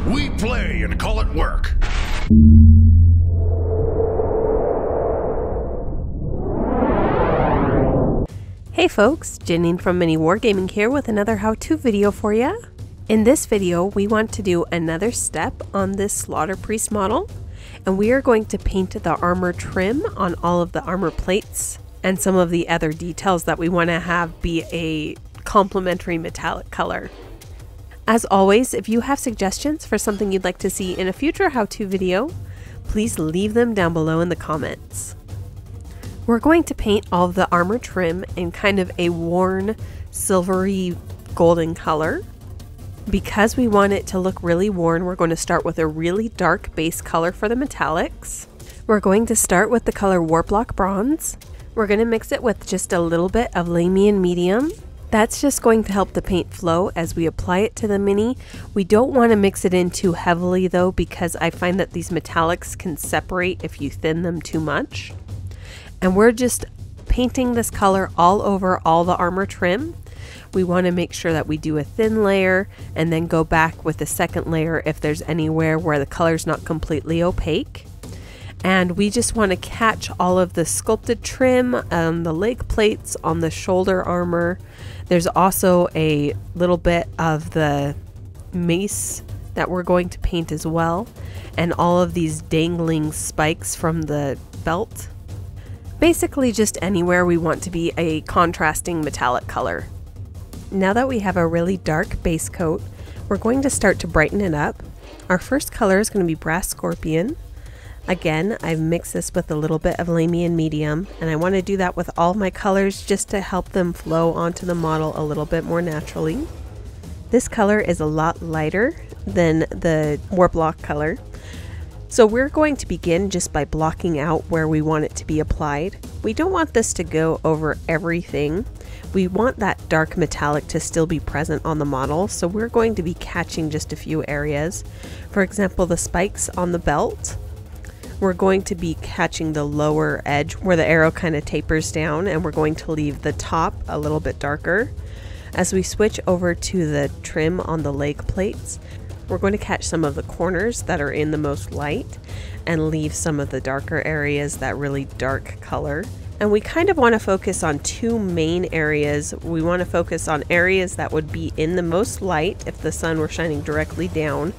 We play and call it work. Hey folks, Janene from MiniWarGaming here with another how-to video for ya. In this video, we want to do another step on this Slaughterpriest model, and we are going to paint the armor trim on all of the armor plates and some of the other details that we want to have be a complementary metallic color. As always, if you have suggestions for something you'd like to see in a future how-to video, please leave them down below in the comments. We're going to paint all of the armor trim in kind of a worn silvery golden color. Because we want it to look really worn, we're going to start with a really dark base color for the metallics. We're going to start with the color Warplock Bronze. We're going to mix it with just a little bit of Lamian Medium. That's just going to help the paint flow as we apply it to the Mini. We don't want to mix it in too heavily though, because I find that these metallics can separate if you thin them too much. And we're just painting this color all over all the armor trim. We want to make sure that we do a thin layer and then go back with a second layer if there's anywhere where the color's not completely opaque. And we just want to catch all of the sculpted trim on the leg plates, on the shoulder armor. There's also a little bit of the mace that we're going to paint as well, and all of these dangling spikes from the belt. Basically just anywhere we want to be a contrasting metallic color. Now that we have a really dark base coat, we're going to start to brighten it up. Our first color is going to be Brass Scorpion. Again, I've mixed this with a little bit of Lamian Medium, and I want to do that with all my colors just to help them flow onto the model a little bit more naturally. This color is a lot lighter than the Warplock color. So we're going to begin just by blocking out where we want it to be applied. We don't want this to go over everything. We want that dark metallic to still be present on the model, so we're going to be catching just a few areas. For example, the spikes on the belt. We're going to be catching the lower edge where the arrow kind of tapers down, and we're going to leave the top a little bit darker. As we switch over to the trim on the leg plates, we're going to catch some of the corners that are in the most light and leave some of the darker areas that really dark color. And we kind of want to focus on two main areas. We want to focus on areas that would be in the most light if the sun were shining directly down.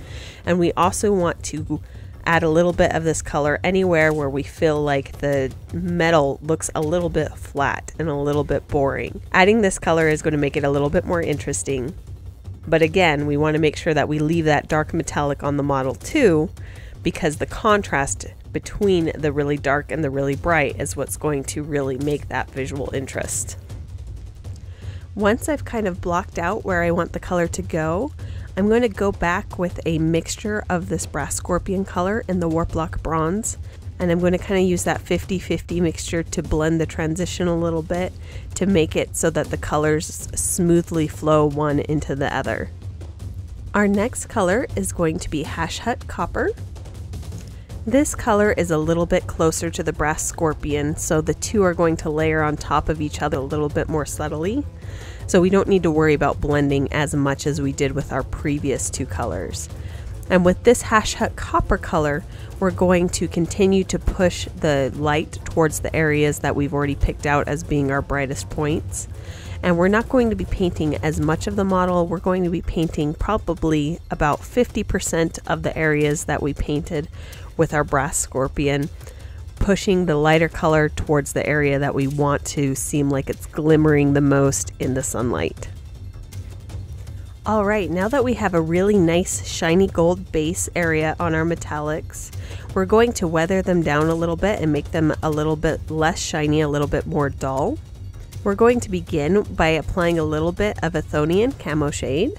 And we also want to add a little bit of this color anywhere where we feel like the metal looks a little bit flat and a little bit boring. Adding this color is going to make it a little bit more interesting. But again, we want to make sure that we leave that dark metallic on the model too, because the contrast between the really dark and the really bright is what's going to really make that visual interest. Once I've kind of blocked out where I want the color to go, I'm going to go back with a mixture of this Brass Scorpion color and the Warplock Bronze, and I'm going to kind of use that 50-50 mixture to blend the transition a little bit to make it so that the colors smoothly flow one into the other. Our next color is going to be Hash Hut Copper. This color is a little bit closer to the Brass Scorpion, so the two are going to layer on top of each other a little bit more subtly. So we don't need to worry about blending as much as we did with our previous two colors. And with this Hash Hut Copper color, we're going to continue to push the light towards the areas that we've already picked out as being our brightest points. And we're not going to be painting as much of the model. We're going to be painting probably about 50% of the areas that we painted with our Brass Scorpion, pushing the lighter color towards the area that we want to seem like it's glimmering the most in the sunlight. Alright, now that we have a really nice shiny gold base area on our metallics, we're going to weather them down a little bit and make them a little bit less shiny, a little bit more dull. We're going to begin by applying a little bit of Athonian Camo Shade.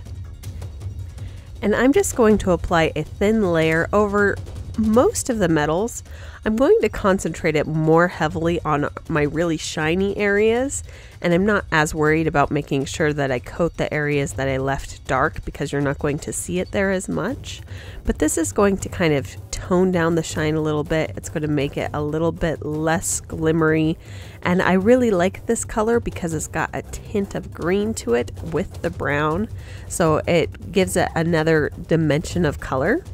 And I'm just going to apply a thin layer over most of the metals, I'm going to concentrate it more heavily on my really shiny areas, and I'm not as worried about making sure that I coat the areas that I left dark, because you're not going to see it there as much. But this is going to kind of tone down the shine a little bit. It's going to make it a little bit less glimmery, and I really like this color because it's got a tint of green to it with the brown, so it gives it another dimension of color.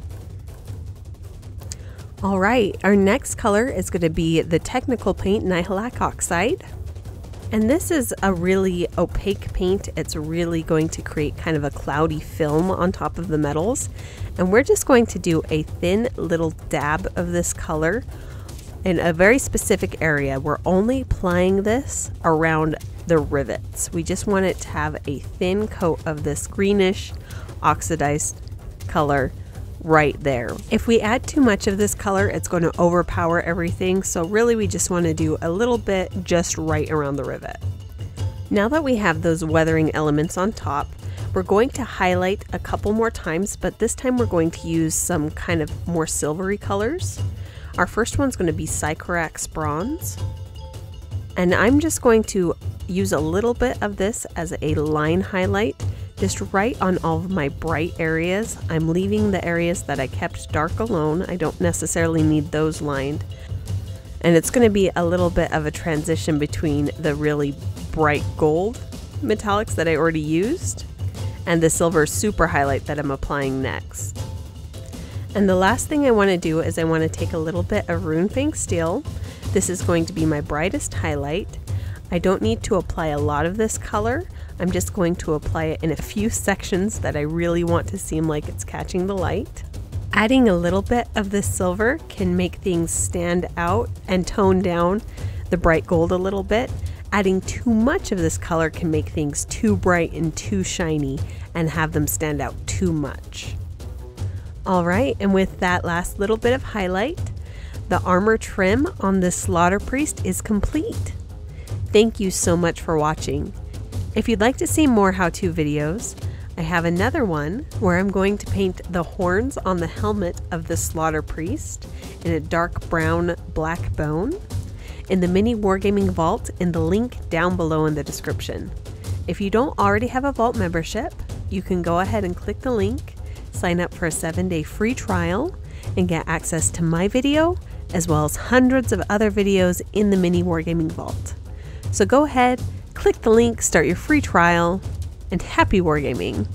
All right, our next color is going to be the technical paint Nihilak Oxide. And this is a really opaque paint. It's really going to create kind of a cloudy film on top of the metals. And we're just going to do a thin little dab of this color in a very specific area. We're only applying this around the rivets. We just want it to have a thin coat of this greenish oxidized color right there. If we add too much of this color, it's going to overpower everything. So really we just want to do a little bit just right around the rivet. Now that we have those weathering elements on top, we're going to highlight a couple more times, but this time we're going to use some kind of more silvery colors. Our first one's going to be Sycorax Bronze. And I'm just going to use a little bit of this as a line highlight, just right on all of my bright areas. I'm leaving the areas that I kept dark alone. I don't necessarily need those lined. And it's going to be a little bit of a transition between the really bright gold metallics that I already used and the silver super highlight that I'm applying next. And the last thing I want to do is I want to take a little bit of Runefang Steel. This is going to be my brightest highlight. I don't need to apply a lot of this color. I'm just going to apply it in a few sections that I really want to seem like it's catching the light. Adding a little bit of this silver can make things stand out and tone down the bright gold a little bit. Adding too much of this color can make things too bright and too shiny and have them stand out too much. All right, and with that last little bit of highlight, the armor trim on this Slaughterpriest is complete. Thank you so much for watching. If you'd like to see more how-to videos, I have another one where I'm going to paint the horns on the helmet of the Slaughterpriest in a dark brown black bone in the MiniWarGaming Vault in the link down below in the description. If you don't already have a Vault membership, you can go ahead and click the link, sign up for a 7-day free trial, and get access to my video as well as hundreds of other videos in the MiniWarGaming Vault. So go ahead, click the link, start your free trial, and happy wargaming!